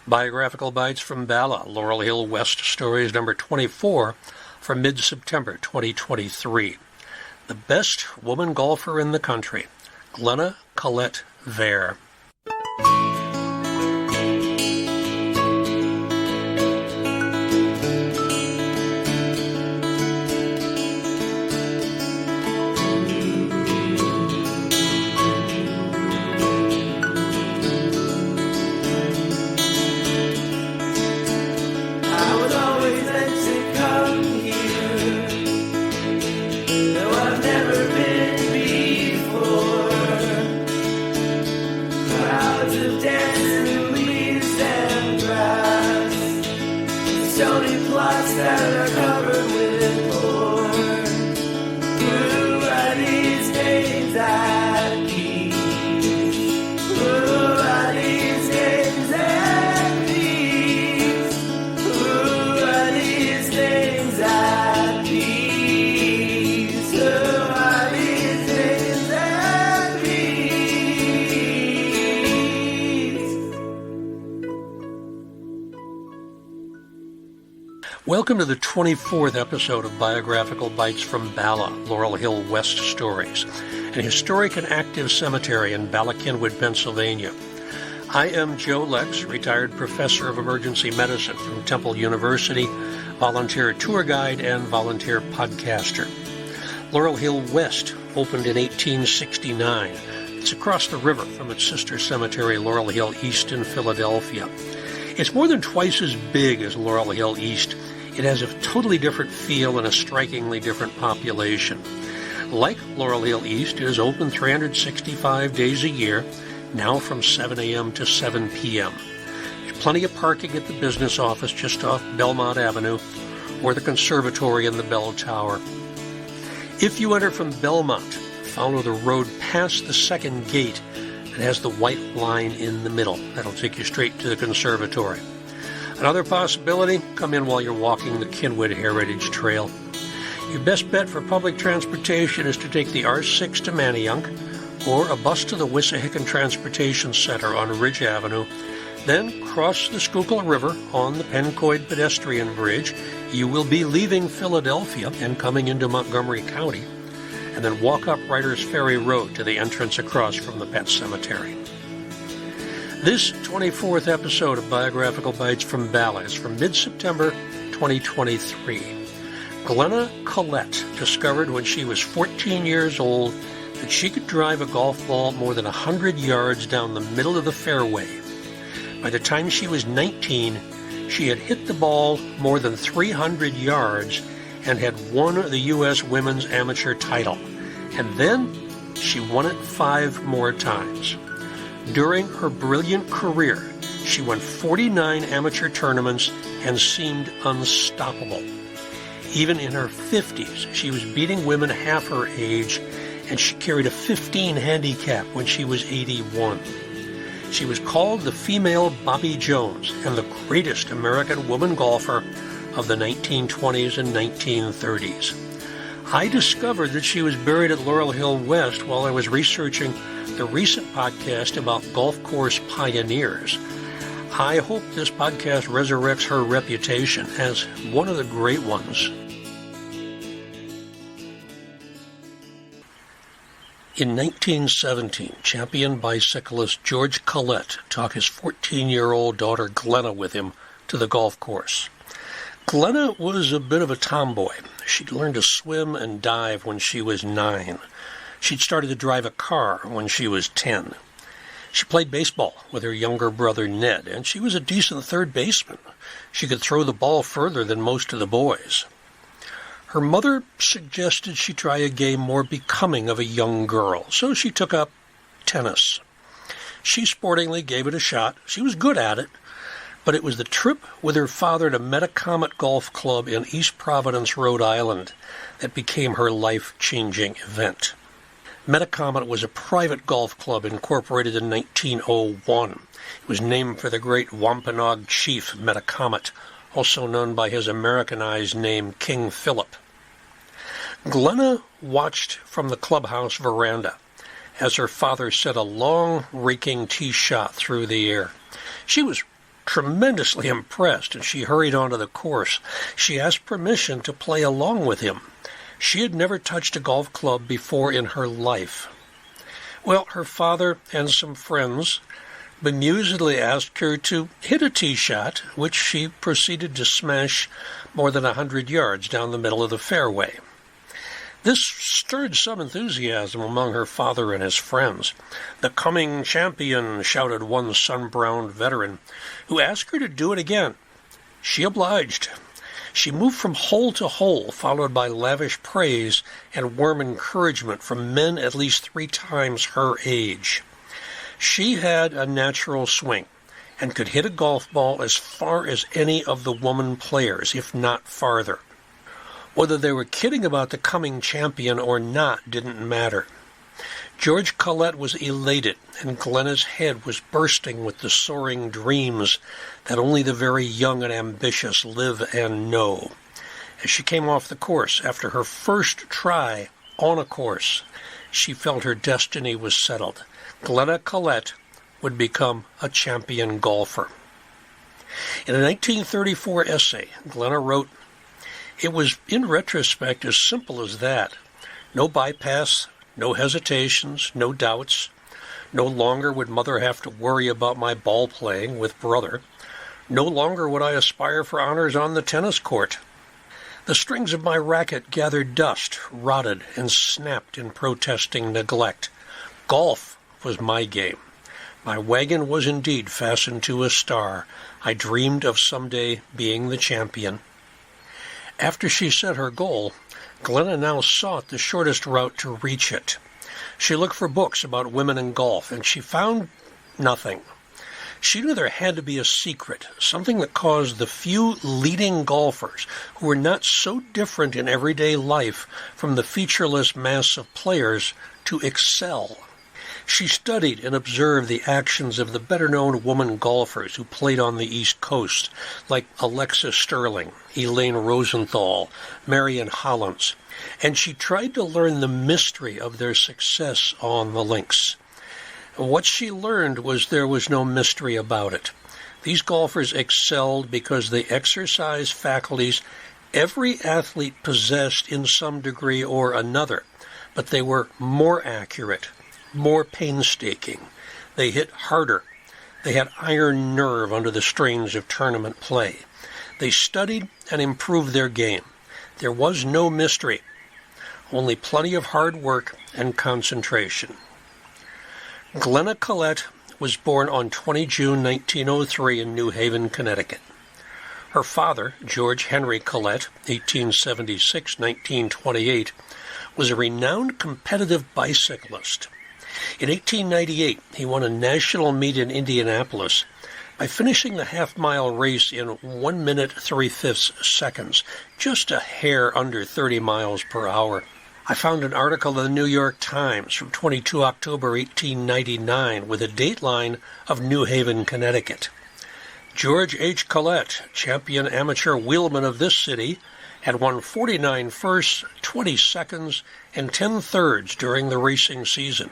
Biographical Bytes from Bala, Laurel Hill West Stories, number 24, from mid-September 2023. The best woman golfer in the country, Glenna Collett-Vare. Stony plots that are covered with thorns. Who are these days at peace? Who are these days at peace? Who are these days at peace? Who are these days at peace? Welcome to the 24th episode of Biographical Bytes from Bala, Laurel Hill West Stories, an historic and active cemetery in Bala, Pennsylvania. I am Joe Lex, retired professor of emergency medicine from Temple University, volunteer tour guide, and volunteer podcaster. Laurel Hill West opened in 1869. It's across the river from its sister cemetery, Laurel Hill East in Philadelphia. It's more than twice as big as Laurel Hill East. It has a totally different feel and a strikingly different population. Like Laurel Hill East, it is open 365 days a year, now from 7 a.m. to 7 p.m. There's plenty of parking at the business office just off Belmont Avenue or the conservatory in the bell tower. If you enter from Belmont, follow the road past the second gate that has the white line in the middle. That'll take you straight to the conservatory. Another possibility, come in while you're walking the Kinwood Heritage Trail. Your best bet for public transportation is to take the R6 to Manayunk or a bus to the Wissahickon Transportation Center on Ridge Avenue, then cross the Schuylkill River on the Pencoid Pedestrian Bridge. You will be leaving Philadelphia and coming into Montgomery County, and then walk up Writers Ferry Road to the entrance across from the Pet Cemetery. This 24th episode of Biographical Bytes from Bala is from mid-September 2023. Glenna Collett discovered when she was 14 years old that she could drive a golf ball more than 100 yards down the middle of the fairway. By the time she was 19, she had hit the ball more than 300 yards and had won the U.S. Women's Amateur title. And then she won it 5 more times. During her brilliant career, she won 49 amateur tournaments and seemed unstoppable. Even in her 50s, she was beating women half her age, and she carried a 15 handicap when she was 81. She was called the female Bobby Jones and the greatest American woman golfer of the 1920s and 1930s. I discovered that she was buried at Laurel Hill West while I was researching the recent podcast about golf course pioneers. I hope this podcast resurrects her reputation as one of the great ones. In 1917, champion bicyclist George Collett took his 14-year-old daughter Glenna with him to the golf course. Glenna was a bit of a tomboy. She'd learned to swim and dive when she was 9. She'd started to drive a car when she was 10. She played baseball with her younger brother Ned, and she was a decent third baseman. She could throw the ball further than most of the boys. Her mother suggested she try a game more becoming of a young girl, so she took up tennis. She sportingly gave it a shot. She was good at it, but it was the trip with her father to Metacomet Golf Club in East Providence, Rhode Island, that became her life-changing event. Metacomet was a private golf club incorporated in 1901. It was named for the great Wampanoag chief Metacomet, also known by his Americanized name King Philip. Glenna watched from the clubhouse veranda as her father set a long, raking tee shot through the air. She was Tremendously impressed, and she hurried onto the course. She asked permission to play along with him. She had never touched a golf club before in her life. Well, her father and some friends bemusedly asked her to hit a tee shot, which she proceeded to smash more than 100 yards down the middle of the fairway. This stirred some enthusiasm among her father and his friends. "The coming champion," shouted one sun-browned veteran, who asked her to do it again. She obliged. She moved from hole to hole, followed by lavish praise and warm encouragement from men at least 3 times her age. She had a natural swing and could hit a golf ball as far as any of the woman players, if not farther. Whether they were kidding about the coming champion or not didn't matter. George Collett was elated, and Glenna's head was bursting with the soaring dreams that only the very young and ambitious live and know. As she came off the course after her first try on a course, she felt her destiny was settled. Glenna Collett would become a champion golfer. In a 1934 essay, Glenna wrote, "It was, in retrospect, as simple as that. No bypass, no hesitations, no doubts. No longer would mother have to worry about my ball playing with brother. No longer would I aspire for honors on the tennis court. The strings of my racket gathered dust, rotted, and snapped in protesting neglect. Golf was my game. My wagon was indeed fastened to a star. I dreamed of someday being the champion." After she set her goal, Glenna now sought the shortest route to reach it. She looked for books about women in golf, and she found nothing. She knew there had to be a secret, something that caused the few leading golfers, who were not so different in everyday life from the featureless mass of players, to excel. She studied and observed the actions of the better-known woman golfers who played on the East Coast, like Alexa Sterling, Elaine Rosenthal, Marion Hollins, and she tried to learn the mystery of their success on the links. What she learned was there was no mystery about it. These golfers excelled because they exercised faculties every athlete possessed in some degree or another, but they were more accurate, more painstaking. They hit harder. They had iron nerve under the strains of tournament play. They studied and improved their game. There was no mystery, only plenty of hard work and concentration. Glenna Collett was born on 20 June 1903 in New Haven, Connecticut. Her father, George Henry Collett, 1876-1928, was a renowned competitive bicyclist. In 1898, he won a national meet in Indianapolis by finishing the half-mile race in 1 minute 3/5 seconds, just a hair under 30 miles per hour. I found an article in the New York Times from 22 October 1899 with a dateline of New Haven, Connecticut. George H. Collett, champion amateur wheelman of this city, had won 49 firsts, 20 seconds, and 10 thirds during the racing season.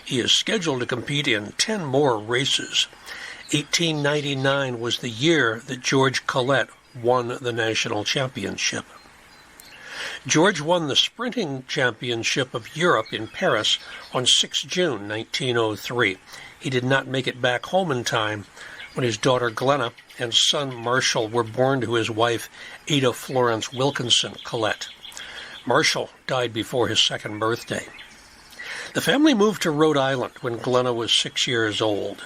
He is scheduled to compete in 10 more races. 1899 was the year that George Collett won the national championship. George won the sprinting championship of Europe in Paris on 6 June 1903. He did not make it back home in time when his daughter Glenna and son Marshall were born to his wife Ada Florence Wilkinson Collett. Marshall died before his 2nd birthday. The family moved to Rhode Island when Glenna was 6 years old.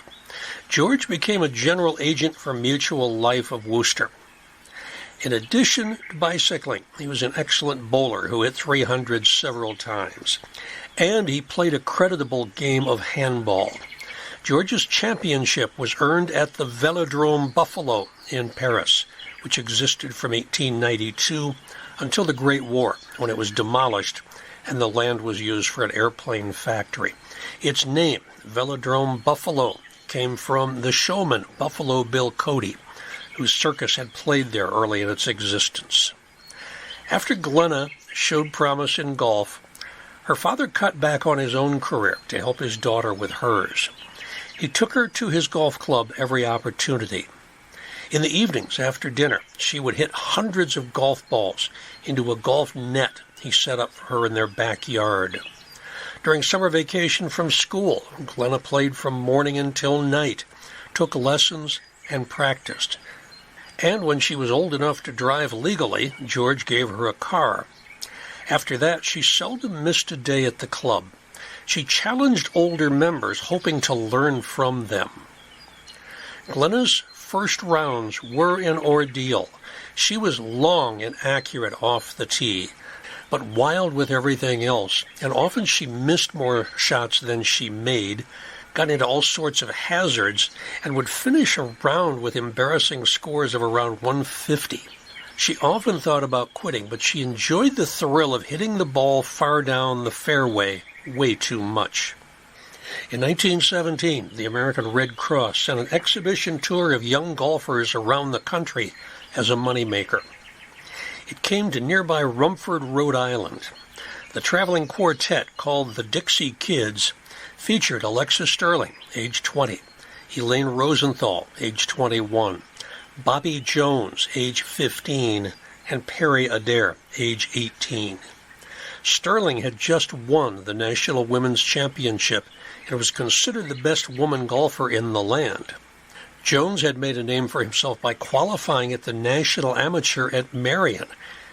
George became a general agent for Mutual Life of Worcester. In addition to bicycling, he was an excellent bowler who hit 300 several times, and he played a creditable game of handball. George's championship was earned at the Velodrome Buffalo in Paris, which existed from 1892 until the Great War, when it was demolished and the land was used for an airplane factory. Its name, Velodrome Buffalo, came from the showman Buffalo Bill Cody, whose circus had played there early in its existence. After Glenna showed promise in golf, her father cut back on his own career to help his daughter with hers. He took her to his golf club every opportunity. In the evenings after dinner, she would hit hundreds of golf balls into a golf net he set up for her in their backyard. During summer vacation from school, Glenna played from morning until night, took lessons, and practiced. And when she was old enough to drive legally, George gave her a car. After that, she seldom missed a day at the club. She challenged older members, hoping to learn from them. Glenna's first rounds were an ordeal. She was long and accurate off the tee, but wild with everything else, and often she missed more shots than she made, got into all sorts of hazards, and would finish a round with embarrassing scores of around 150. She often thought about quitting, but she enjoyed the thrill of hitting the ball far down the fairway way too much. In 1917, the American Red Cross sent an exhibition tour of young golfers around the country as a moneymaker. It came to nearby Rumford, Rhode Island. The traveling quartet, called the Dixie Kids, featured Alexa Sterling, age 20, Elaine Rosenthal, age 21, Bobby Jones, age 15, and Perry Adair, age 18. Sterling had just won the National Women's Championship and was considered the best woman golfer in the land. Jones had made a name for himself by qualifying at the National Amateur at Marion.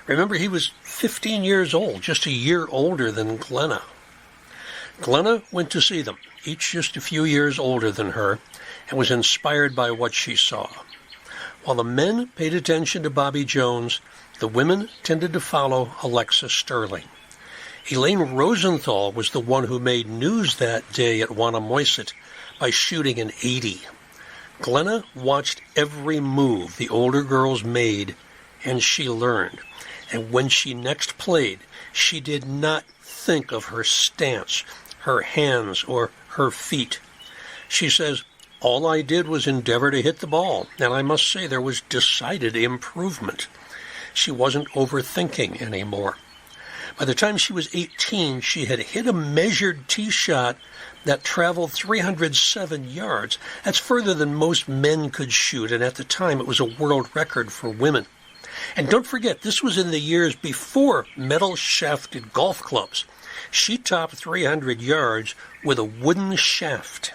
Remember, he was 15 years old, just a year older than Glenna. Glenna went to see them, each just a few years older than her, and was inspired by what she saw. While the men paid attention to Bobby Jones, the women tended to follow Alexa Sterling. Elaine Rosenthal was the one who made news that day at Wannamoisett by shooting an 80. Glenna watched every move the older girls made, and she learned. And when she next played, she did not think of her stance, her hands, or her feet. She says, "All I did was endeavor to hit the ball, and I must say there was decided improvement." She wasn't overthinking anymore. By the time she was 18, she had hit a measured tee shot that traveled 307 yards. That's further than most men could shoot, and at the time it was a world record for women. And don't forget, this was in the years before metal-shafted golf clubs. She topped 300 yards with a wooden shaft.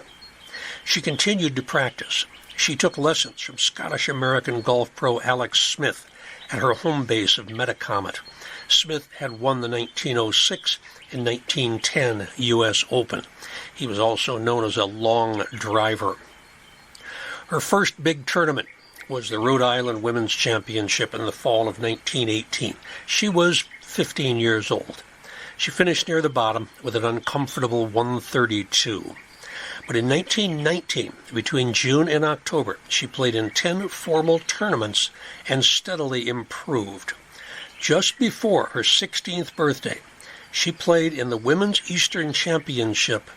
She continued to practice. She took lessons from Scottish-American golf pro Alex Smith at her home base of Metacomet. Smith had won the 1906 and 1910 U.S. Open. He was also known as a long driver. Her first big tournament was the Rhode Island Women's Championship in the fall of 1918. She was 15 years old. She finished near the bottom with an uncomfortable 132. But in 1919, between June and October, she played in 10 formal tournaments and steadily improved. Just before her 16th birthday, she played in the Women's Eastern Championship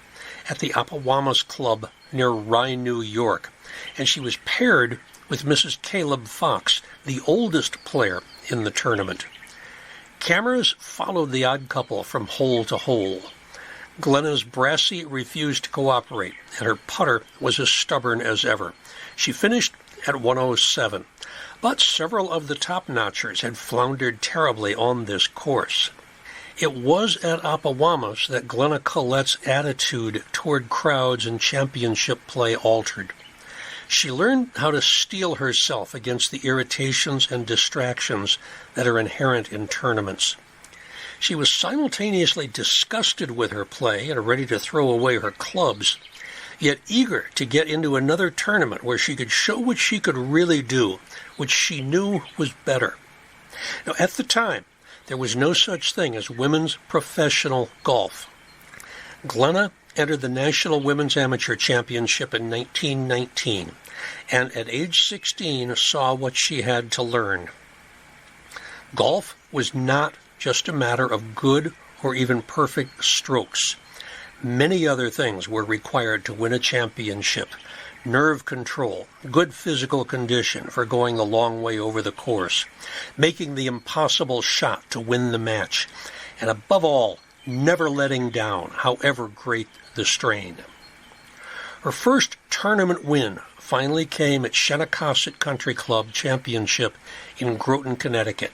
at the Appowamus Club near Rye, New York, and she was paired with Mrs. Caleb Fox, the oldest player in the tournament. Cameras followed the odd couple from hole to hole. Glenna's brassy refused to cooperate, and her putter was as stubborn as ever. She finished at 107, but several of the top-notchers had floundered terribly on this course. It was at Appowamus that Glenna Collette's attitude toward crowds and championship play altered. She learned how to steel herself against the irritations and distractions that are inherent in tournaments. She was simultaneously disgusted with her play and ready to throw away her clubs, yet eager to get into another tournament where she could show what she could really do, which she knew was better. Now, at the time, there was no such thing as women's professional golf. Glenna entered the National Women's Amateur Championship in 1919, and at age 16 saw what she had to learn. Golf was not just a matter of good or even perfect strokes. Many other things were required to win a championship. Nerve control, good physical condition for going the long way over the course, making the impossible shot to win the match, and above all, never letting down, however great the strain. Her first tournament win finally came at Shenecosset Country Club Championship in Groton, Connecticut,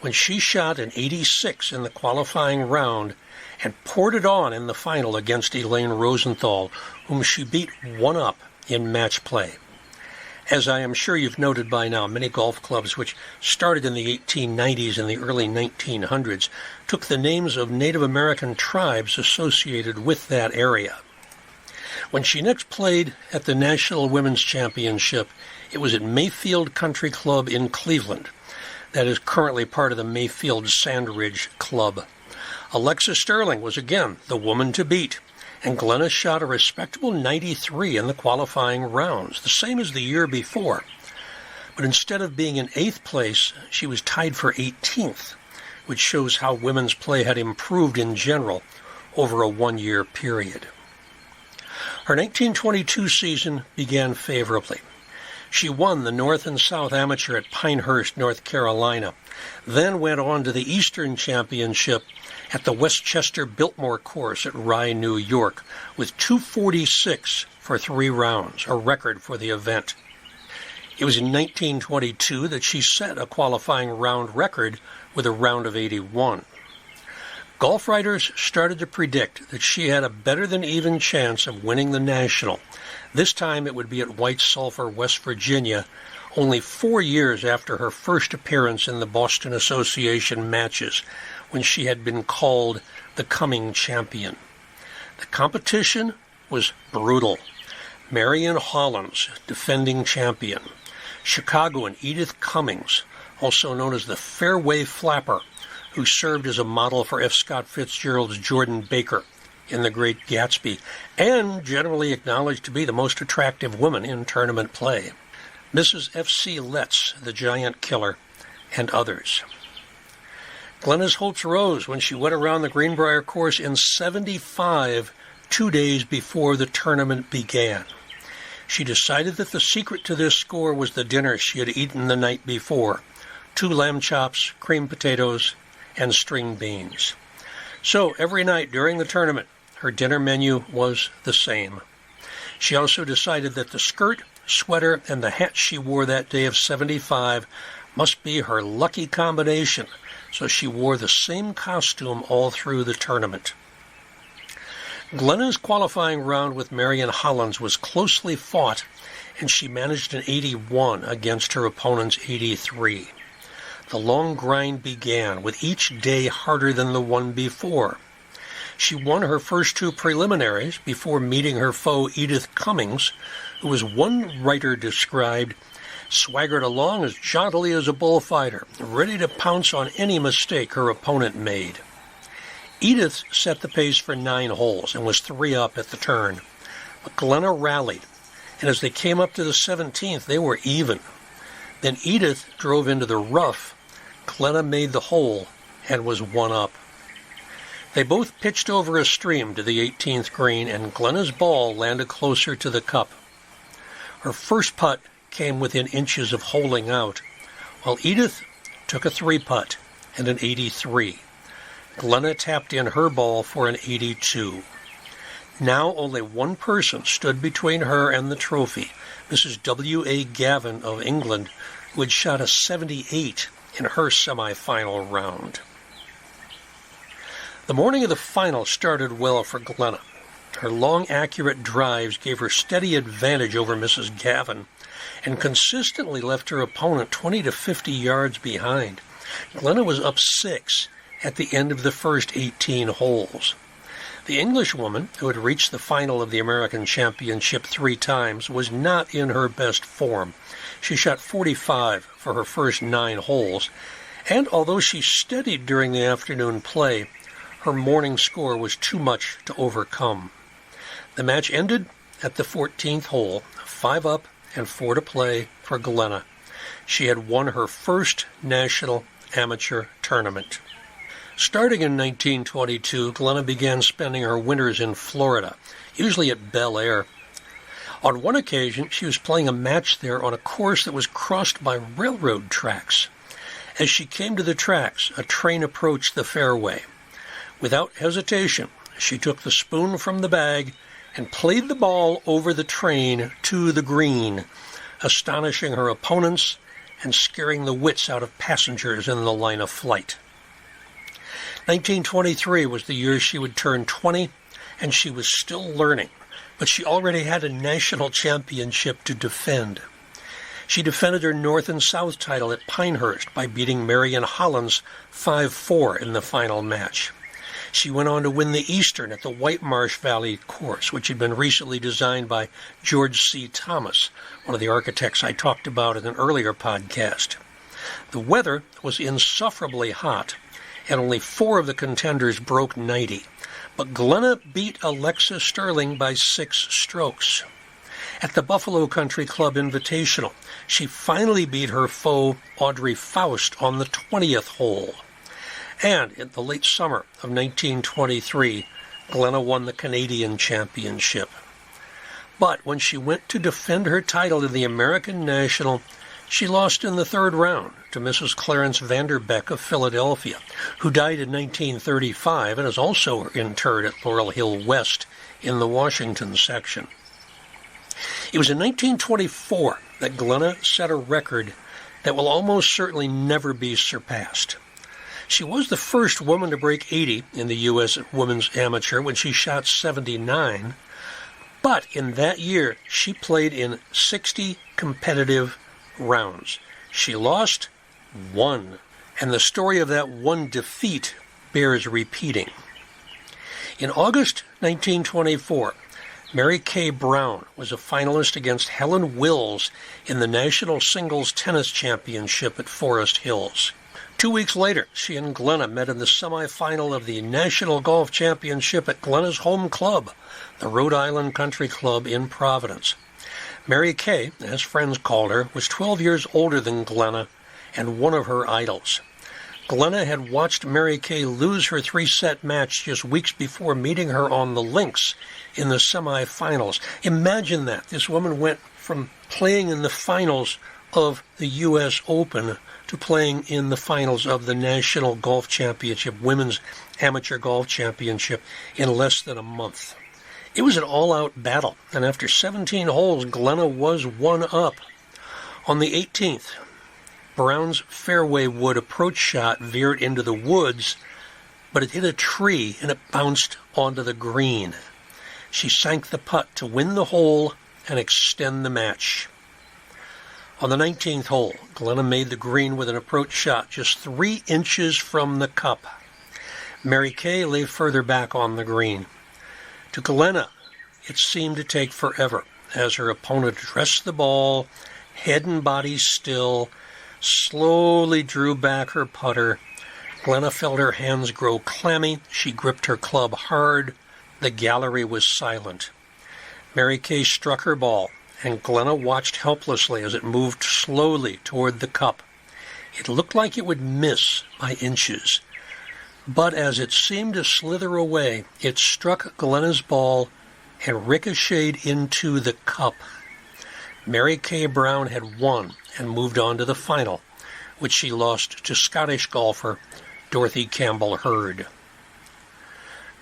when she shot an 86 in the qualifying round and poured it on in the final against Elaine Rosenthal, whom she beat 1-up in match play. As I am sure you've noted by now, many golf clubs which started in the 1890s and the early 1900s took the names of Native American tribes associated with that area. When she next played at the National Women's Championship, it was at Mayfield Country Club in Cleveland. That is currently part of the Mayfield Sandridge Club. Alexa Sterling was again the woman to beat, and Glenna shot a respectable 93 in the qualifying rounds, the same as the year before. But instead of being in 8th place, she was tied for 18th, which shows how women's play had improved in general over a one-year period. Her 1922 season began favorably. She won the North and South Amateur at Pinehurst, North Carolina, then went on to the Eastern Championship at the Westchester Biltmore course at Rye, New York, with 246 for 3 rounds, a record for the event. It was in 1922 that she set a qualifying round record with a round of 81. Golf writers started to predict that she had a better-than-even chance of winning the National. This time it would be at White Sulphur, West Virginia, only 4 years after her first appearance in the Boston Association matches, when she had been called the coming champion. The competition was brutal. Marion Hollins, defending champion. Chicagoan Edith Cummings, also known as the Fairway Flapper, who served as a model for F. Scott Fitzgerald's Jordan Baker in The Great Gatsby, and generally acknowledged to be the most attractive woman in tournament play. Mrs. F.C. Letts, the Giant Killer, and others. Glenna's hopes rose when she went around the Greenbrier course in 75, 2 days before the tournament began. She decided that the secret to this score was the dinner she had eaten the night before: 2 lamb chops, creamed potatoes, and string beans. So every night during the tournament, her dinner menu was the same. She also decided that the skirt, sweater, and the hat she wore that day of 75 must be her lucky combination, so she wore the same costume all through the tournament. Glenna's qualifying round with Marion Hollins was closely fought, and she managed an 81 against her opponent's 83. The long grind began, with each day harder than the one before. She won her first 2 preliminaries before meeting her foe Edith Cummings, who, as one writer described, swaggered along as jauntily as a bullfighter, ready to pounce on any mistake her opponent made. Edith set the pace for 9 holes and was 3 up at the turn, but Glenna rallied, and as they came up to the 17th, they were even. Then Edith drove into the rough. Glenna made the hole and was 1 up. They both pitched over a stream to the 18th green, and Glenna's ball landed closer to the cup. Her first putt came within inches of holing out, while Edith took a 3-putt and an 83. Glenna tapped in her ball for an 82. Now only one person stood between her and the trophy, Mrs. W.A. Gavin of England, who had shot a 78 in her semi-final round. The morning of the final started well for Glenna. Her long, accurate drives gave her steady advantage over Mrs. Gavin and consistently left her opponent 20 to 50 yards behind. Glenna was up 6 at the end of the first 18 holes. The Englishwoman, who had reached the final of the American Championship 3 times, was not in her best form. She shot 45 for her first 9 holes, and although she steadied during the afternoon play, her morning score was too much to overcome. The match ended at the 14th hole, 5 up and 4 to play for Glenna. She had won her first national amateur tournament. Starting in 1922, Glenna began spending her winters in Florida, usually at Bel Air. On one occasion, she was playing a match there on a course that was crossed by railroad tracks. As she came to the tracks, a train approached the fairway. Without hesitation, she took the spoon from the bag and played the ball over the train to the green, astonishing her opponents and scaring the wits out of passengers in the line of flight. 1923 was the year she would turn 20, and she was still learning, but she already had a national championship to defend. She defended her North and South title at Pinehurst by beating Marion Hollins 5-4 in the final match. She went on to win the Eastern at the White Marsh Valley course, which had been recently designed by George C. Thomas, one of the architects I talked about in an earlier podcast. The weather was insufferably hot, and only 4 of the contenders broke 90. But Glenna beat Alexa Sterling by 6 strokes. At the Buffalo Country Club Invitational, she finally beat her foe Audrey Faust on the 20th hole. And in the late summer of 1923, Glenna won the Canadian Championship. But when she went to defend her title in the American National, she lost in the 3rd round to Mrs. Clarence Vanderbeck of Philadelphia, who died in 1935 and is also interred at Laurel Hill West in the Washington section. It was in 1924 that Glenna set a record that will almost certainly never be surpassed. She was the first woman to break 80 in the U.S. Women's Amateur when she shot 79, but in that year she played in 60 competitive rounds. She lost 1, and the story of that one defeat bears repeating. In August 1924, Mary Kay Brown was a finalist against Helen Wills in the National Singles Tennis Championship at Forest Hills. 2 weeks later, she and Glenna met in the semifinal of the National Golf Championship at Glenna's home club, the Rhode Island Country Club in Providence. Mary Kay, as friends called her, was 12 years older than Glenna and one of her idols. Glenna had watched Mary Kay lose her 3-set match just weeks before meeting her on the links in the semifinals. Imagine that. This woman went from playing in the finals of the U.S. Open to playing in the finals of the National Golf Championship, Women's Amateur Golf Championship, in less than a month. It was an all-out battle, and after 17 holes, Glenna was one up. On the 18th, Brown's fairway wood approach shot veered into the woods, but it hit a tree and it bounced onto the green. She sank the putt to win the hole and extend the match. On the 19th hole, Glenna made the green with an approach shot just 3 inches from the cup. Mary Kay lay further back on the green. To Glenna, it seemed to take forever as her opponent dressed the ball, head and body still, slowly drew back her putter. Glenna felt her hands grow clammy. She gripped her club hard. The gallery was silent. Mary Kay struck her ball, and Glenna watched helplessly as it moved slowly toward the cup. It looked like it would miss by inches, but as it seemed to slither away, it struck Glenna's ball and ricocheted into the cup. Mary Kay Brown had won and moved on to the final, which she lost to Scottish golfer Dorothy Campbell Hurd.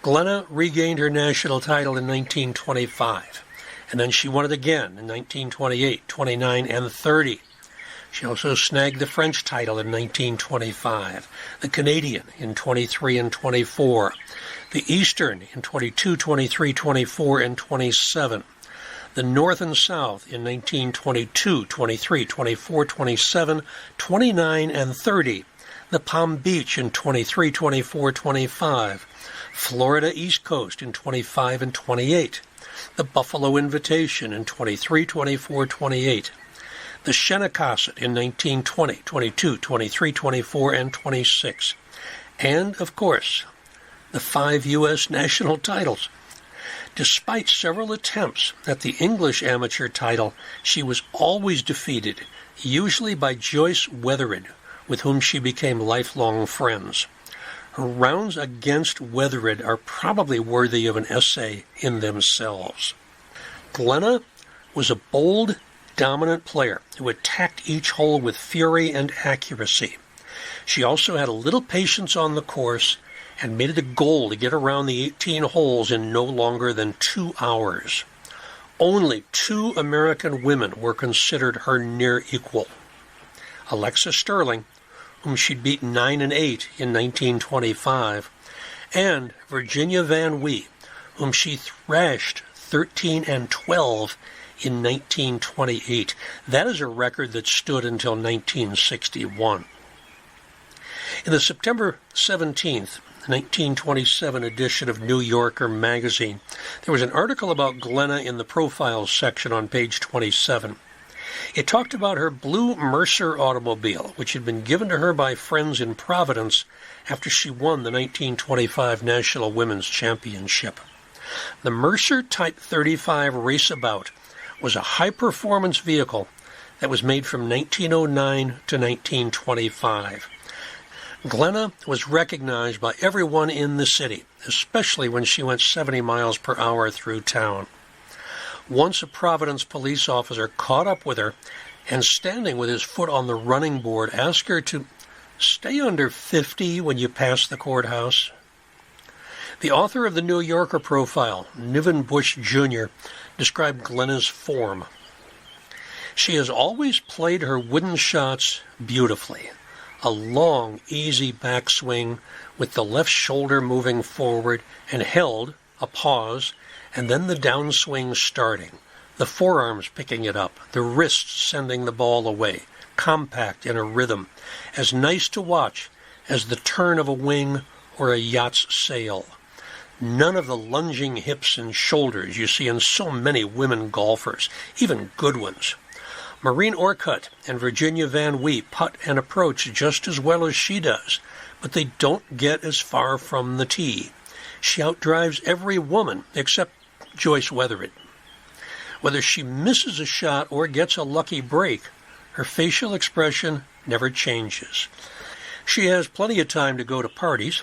Glenna regained her national title in 1925, and then she won it again in 1928, 29, and 30. She also snagged the French title in 1925, the Canadian in 23 and 24, the Eastern in 22, 23, 24, and 27, the North and South in 1922, 23, 24, 27, 29, and 30, the Palm Beach in 23, 24, 25, Florida East Coast in 25 and 28, the Buffalo Invitation in 23, 24, 28, the Shenecasset in 1920, 22, 23, 24, and 26, and, of course, the 5 U.S. national titles. Despite several attempts at the English amateur title, she was always defeated, usually by Joyce Wethered, with whom she became lifelong friends. Her rounds against Wethered are probably worthy of an essay in themselves. Glenna was a bold, dominant player who attacked each hole with fury and accuracy. She also had a little patience on the course and made it a goal to get around the 18 holes in no longer than 2 hours. Only 2 American women were considered her near equal. Alexa Sterling, whom she'd beaten 9 and 8 in 1925, and Virginia Van Wee, whom she thrashed 13 and 12 in 1928. That is a record that stood until 1961. In the September 17th, 1927 edition of New Yorker magazine, there was an article about Glenna in the profiles section on page 27. It talked about her blue Mercer automobile, which had been given to her by friends in Providence after she won the 1925 National Women's Championship. The Mercer Type 35 Raceabout was a high-performance vehicle that was made from 1909 to 1925. Glenna was recognized by everyone in the city, especially when she went 70 miles per hour through town. Once a Providence police officer caught up with her and, standing with his foot on the running board, asked her to stay under 50 when you pass the courthouse. The author of the New Yorker profile, Niven Bush Jr., described Glenna's form. She has always played her wooden shots beautifully. A long, easy backswing with the left shoulder moving forward and held, a pause, and then the downswing starting, the forearms picking it up, the wrists sending the ball away, compact in a rhythm, as nice to watch as the turn of a wing or a yacht's sail. None of the lunging hips and shoulders you see in so many women golfers, even good ones. Maureen Orcutt and Virginia Van Wee putt and approach just as well as she does, but they don't get as far from the tee. She outdrives every woman except Joyce Weathered. Whether she misses a shot or gets a lucky break, her facial expression never changes. She has plenty of time to go to parties.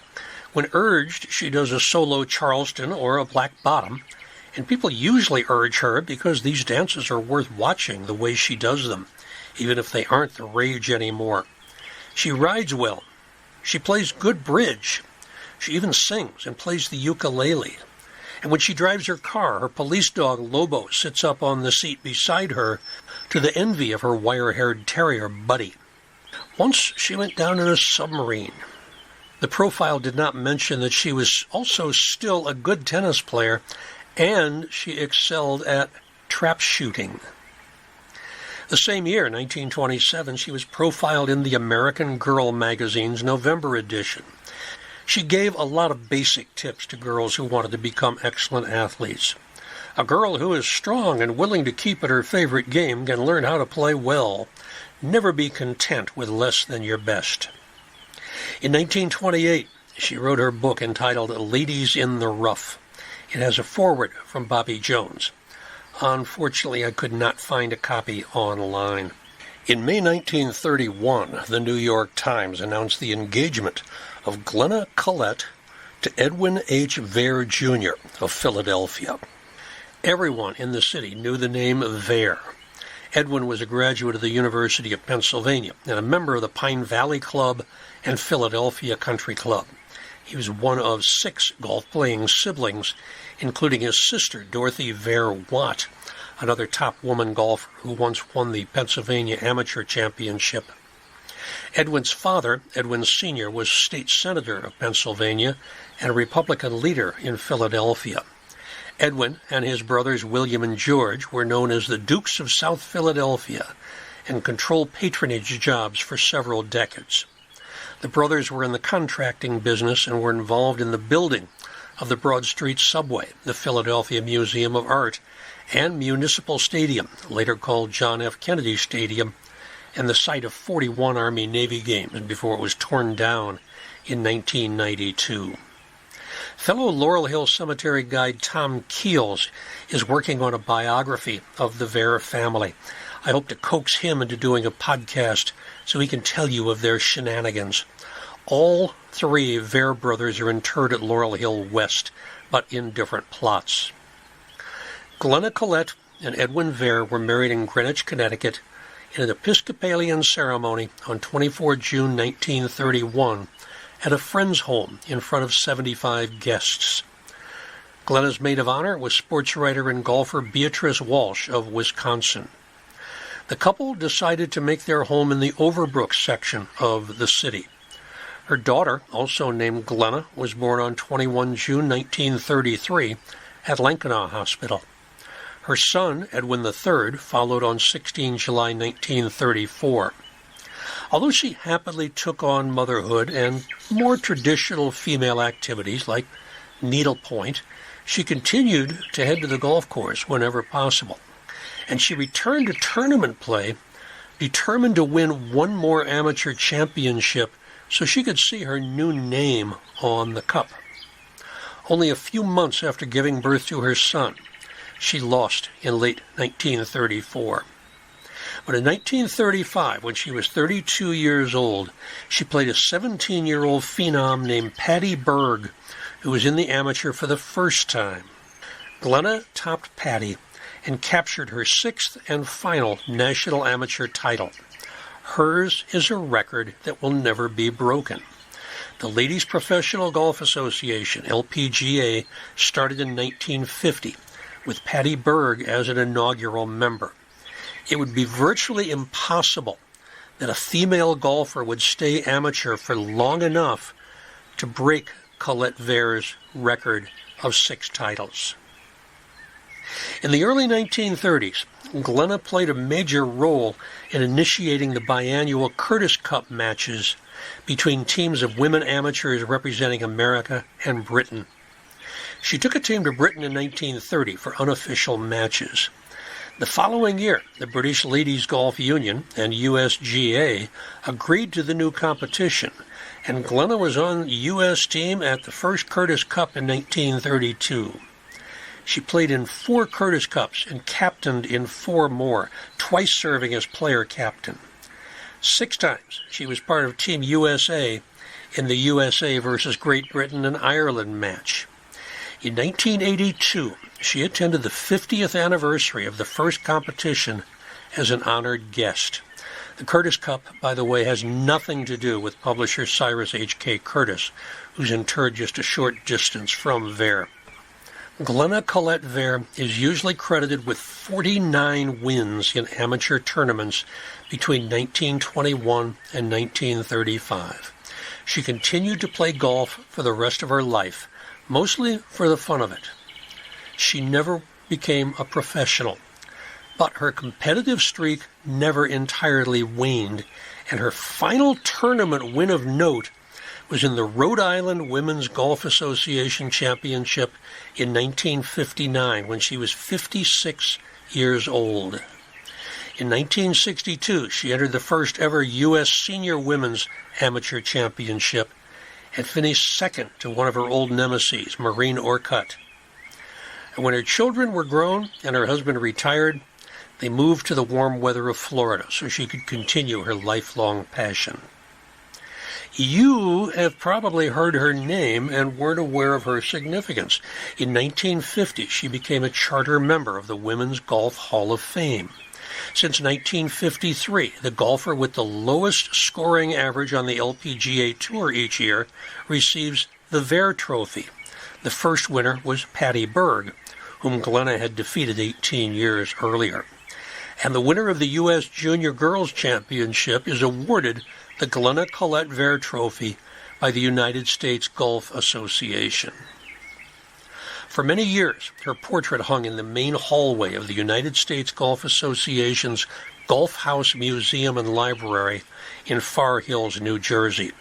When urged, she does a solo Charleston or a black bottom, and people usually urge her because these dances are worth watching the way she does them, even if they aren't the rage anymore. She rides well. She plays good bridge. She even sings and plays the ukulele. And when she drives her car, her police dog Lobo sits up on the seat beside her, to the envy of her wire-haired terrier Buddy. Once she went down in a submarine. The profile did not mention that she was also still a good tennis player, and she excelled at trap shooting. The same year, 1927, she was profiled in the American Girl magazine's November edition. She gave a lot of basic tips to girls who wanted to become excellent athletes. A girl who is strong and willing to keep at her favorite game can learn how to play well. Never be content with less than your best. In 1928, she wrote her book entitled Ladies in the Rough. It has a foreword from Bobby Jones. Unfortunately, I could not find a copy online. In May 1931, the New York Times announced the engagement of Glenna Collett to Edwin H. Vare, Jr. of Philadelphia. Everyone in the city knew the name Vare. Edwin was a graduate of the University of Pennsylvania and a member of the Pine Valley Club and Philadelphia Country Club. He was one of 6 golf-playing siblings, including his sister, Dorothy Vare Watt, another top woman golfer who once won the Pennsylvania Amateur Championship. Edwin's father, Edwin Sr., was state senator of Pennsylvania and a Republican leader in Philadelphia. Edwin and his brothers William and George were known as the Dukes of South Philadelphia and controlled patronage jobs for several decades. The brothers were in the contracting business and were involved in the building of the Broad Street Subway, the Philadelphia Museum of Art, and Municipal Stadium, later called John F. Kennedy Stadium, and the site of 41 Army-Navy games before it was torn down in 1992. Fellow Laurel Hill Cemetery guide Tom Keels is working on a biography of the Vare family. I hope to coax him into doing a podcast so he can tell you of their shenanigans. All 3 Vare brothers are interred at Laurel Hill West, but in different plots. Glenna Collett and Edwin Vare were married in Greenwich, Connecticut, in an Episcopalian ceremony on 24 June 1931 at a friend's home in front of 75 guests. Glenna's maid of honor was sports writer and golfer Beatrice Walsh of Wisconsin. The couple decided to make their home in the Overbrook section of the city. Her daughter, also named Glenna, was born on 21 June 1933 at Lankenau Hospital. Her son, Edwin III, followed on 16 July 1934. Although she happily took on motherhood and more traditional female activities like needlepoint, she continued to head to the golf course whenever possible. And she returned to tournament play, determined to win one more amateur championship so she could see her new name on the cup. Only a few months after giving birth to her son, she lost in late 1934. But in 1935, when she was 32 years old, she played a 17-year-old phenom named Patty Berg, who was in the amateur for the first time. Glenna topped Patty and captured her sixth and final national amateur title. Hers is a record that will never be broken. The Ladies Professional Golf Association, LPGA, started in 1950, with Patty Berg as an inaugural member. It would be virtually impossible that a female golfer would stay amateur for long enough to break Collett-Vare's record of 6 titles. In the early 1930s, Glenna played a major role in initiating the biannual Curtis Cup matches between teams of women amateurs representing America and Britain. She took a team to Britain in 1930 for unofficial matches. The following year, the British Ladies Golf Union and USGA agreed to the new competition, and Glenna was on the U.S. team at the first Curtis Cup in 1932. She played in 4 Curtis Cups and captained in 4 more, twice serving as player captain. 6 times she was part of Team USA in the USA versus Great Britain and Ireland match. In 1982, she attended the 50th anniversary of the first competition as an honored guest. The Curtis Cup, by the way, has nothing to do with publisher Cyrus H.K. Curtis, who's interred just a short distance from Vare. Glenna Collett-Vare is usually credited with 49 wins in amateur tournaments between 1921 and 1935. She continued to play golf for the rest of her life, mostly for the fun of it. She never became a professional, but her competitive streak never entirely waned, and her final tournament win of note was in the Rhode Island Women's Golf Association Championship in 1959 when she was 56 years old. In 1962, she entered the first ever U.S. Senior Women's Amateur Championship and finished second to one of her old nemesis, Maureen Orcutt. And when her children were grown and her husband retired, they moved to the warm weather of Florida so she could continue her lifelong passion. You have probably heard her name and weren't aware of her significance. In 1950, she became a charter member of the Women's Golf Hall of Fame. Since 1953, the golfer with the lowest scoring average on the LPGA Tour each year receives the Vare Trophy. The first winner was Patty Berg, whom Glenna had defeated 18 years earlier. And the winner of the U.S. Junior Girls Championship is awarded the Glenna Collett-Vare Trophy by the United States Golf Association. For many years, her portrait hung in the main hallway of the United States Golf Association's Golf House Museum and Library in Far Hills, New Jersey.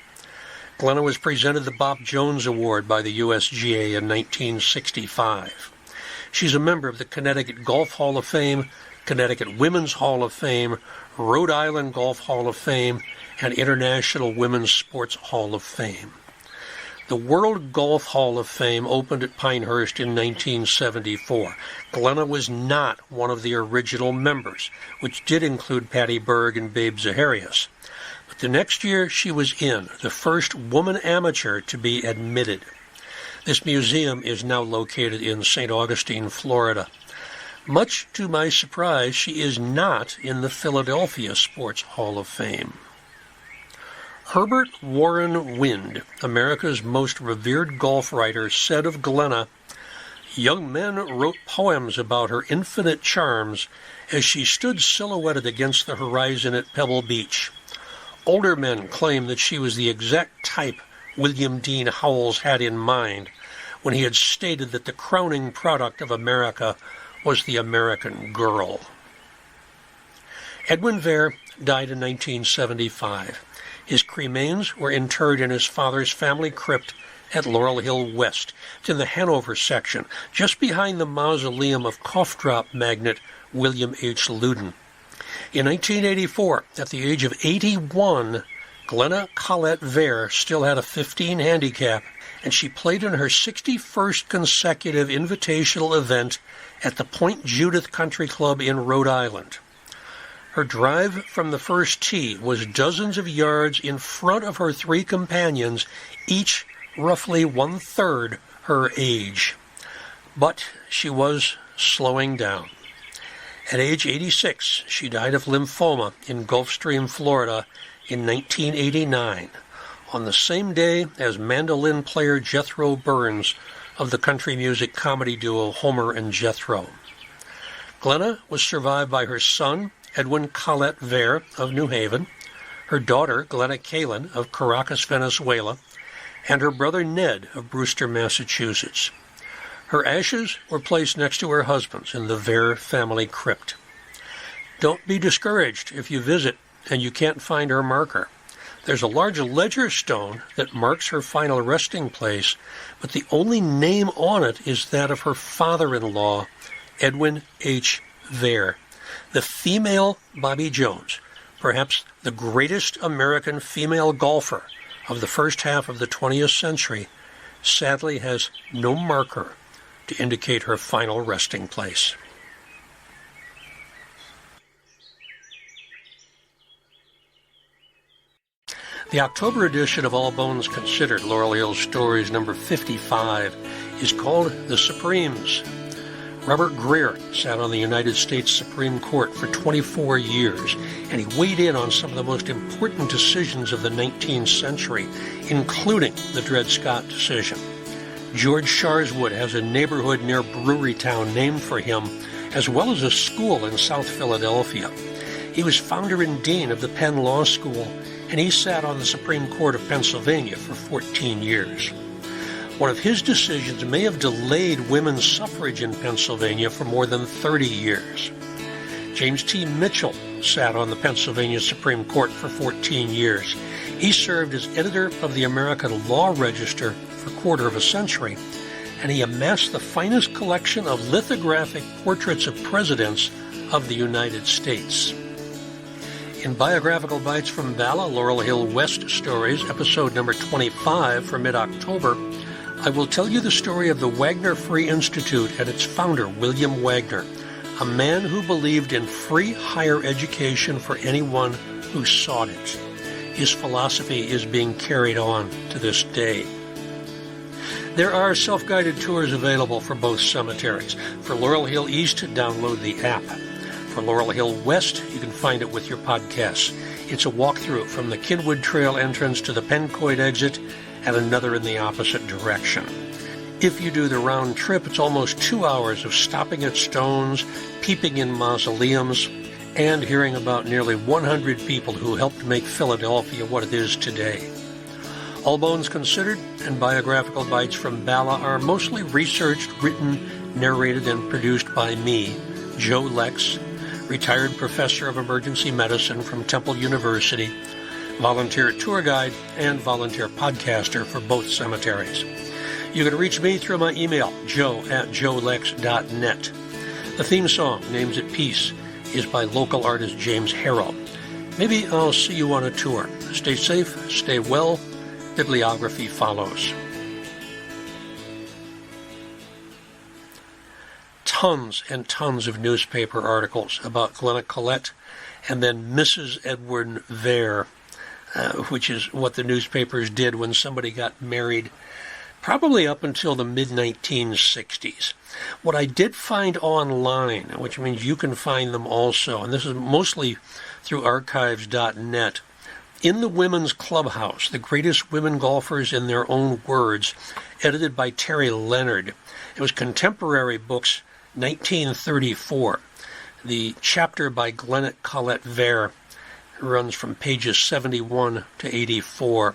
Glenna was presented the Bob Jones Award by the USGA in 1965. She's a member of the Connecticut Golf Hall of Fame, Connecticut Women's Hall of Fame, Rhode Island Golf Hall of Fame, and International Women's Sports Hall of Fame. The World Golf Hall of Fame opened at Pinehurst in 1974. Glenna was not one of the original members, which did include Patty Berg and Babe Zaharias. But the next year she was in, the first woman amateur to be admitted. This museum is now located in St. Augustine, Florida. Much to my surprise, she is not in the Philadelphia Sports Hall of Fame. Herbert Warren Wind, America's most revered golf writer, said of Glenna, "Young men wrote poems about her infinite charms as she stood silhouetted against the horizon at Pebble Beach. Older men claim that she was the exact type William Dean Howells had in mind when he had stated that the crowning product of America was the American girl." Edwin Vare died in 1975. His cremains were interred in his father's family crypt at Laurel Hill West. It's in the Hanover section, just behind the mausoleum of cough drop magnate William H. Loudon. In 1984, at the age of 81, Glenna Collett-Vare still had a 15 handicap, and she played in her 61st consecutive invitational event at the Point Judith Country Club in Rhode Island. Her drive from the first tee was dozens of yards in front of her three companions, each roughly one-third her age. But she was slowing down. At age 86, she died of lymphoma in Gulfstream, Florida in 1989, on the same day as mandolin player Jethro Burns of the country music comedy duo Homer and Jethro. Glenna was survived by her son, Edwin Collett-Vare of New Haven, her daughter, Glenna Kalin of Caracas, Venezuela, and her brother Ned of Brewster, Massachusetts. Her ashes were placed next to her husband's in the Vare family crypt. Don't be discouraged if you visit and you can't find her marker. There's a large ledger stone that marks her final resting place, but the only name on it is that of her father-in-law, Edwin H. Vare, the female Bobby Jones, perhaps the greatest American female golfer of the first half of the 20th century, sadly has no marker to indicate her final resting place. The October edition of All Bones Considered, Laurel Hill Stories number 55, is called The Supremes. Robert Grier sat on the United States Supreme Court for 24 years, and he weighed in on some of the most important decisions of the 19th century, including the Dred Scott decision. George Sharswood has a neighborhood near Brewerytown named for him, as well as a school in South Philadelphia. He was founder and dean of the Penn Law School, and he sat on the Supreme Court of Pennsylvania for 14 years. One of his decisions may have delayed women's suffrage in Pennsylvania for more than 30 years. James T. Mitchell sat on the Pennsylvania Supreme Court for 14 years. He served as editor of the American Law Register for a quarter of a century, and he amassed the finest collection of lithographic portraits of presidents of the United States. In Biographical Bytes from Bala, Laurel Hill West Stories, episode number 25 for mid-October, I will tell you the story of the Wagner Free Institute and its founder, William Wagner, a man who believed in free higher education for anyone who sought it. His philosophy is being carried on to this day. There are self-guided tours available for both cemeteries. For Laurel Hill East, download the app. For Laurel Hill West, you can find it with your podcasts. It's a walkthrough from the Kidwood Trail entrance to the Pencoid exit and another in the opposite direction. If you do the round trip, it's almost 2 hours of stopping at stones, peeping in mausoleums, and hearing about nearly 100 people who helped make Philadelphia what it is today. All Bones Considered and Biographical Bytes from Bala are mostly researched, written, narrated, and produced by me, Joe Lex, retired professor of emergency medicine from Temple University, volunteer tour guide, and volunteer podcaster for both cemeteries. You can reach me through my email, joe@joelex.net. The theme song, Names at Peace, is by local artist James Harrell. Maybe I'll see you on a tour. Stay safe, stay well. Bibliography follows. Tons and tons of newspaper articles about Glenna Collett and then Mrs. Edward Vare, which is what the newspapers did when somebody got married, probably up until the mid-1960s. What I did find online, which means you can find them also, and this is mostly through archives.net, In the Women's Clubhouse, The Greatest Women Golfers in Their Own Words, edited by Terry Leonard. It was Contemporary Books, 1934. The chapter by Glenna Collett-Vare runs from pages 71 to 84.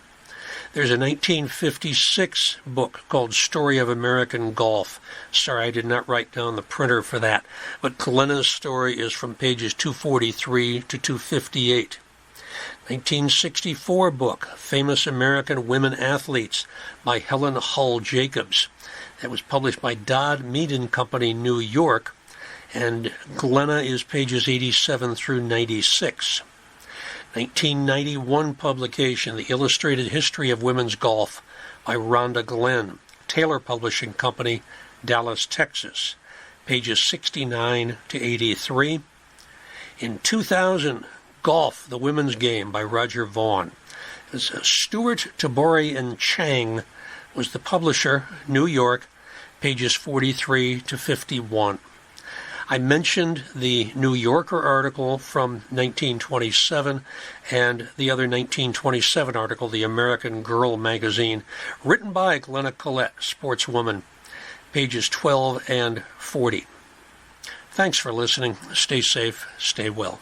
There's a 1956 book called Story of American Golf. Sorry, I did not write down the printer for that, but Glenna's story is from pages 243 to 258. 1964 book, Famous American Women Athletes, by Helen Hull Jacobs. That was published by Dodd Mead and Company, New York, and Glenna is pages 87 through 96. 1991 publication, The Illustrated History of Women's Golf, by Rhonda Glenn, Taylor Publishing Company, Dallas, Texas, pages 69 to 83. In 2000, Golf, The Women's Game, by Roger Vaughn. Stewart, Tabori, and Chang was the publisher, New York, pages 43 to 51. I mentioned the New Yorker article from 1927 and the other 1927 article, the American Girl magazine, written by Glenna Collett, sportswoman, pages 12 and 40. Thanks for listening. Stay safe, stay well.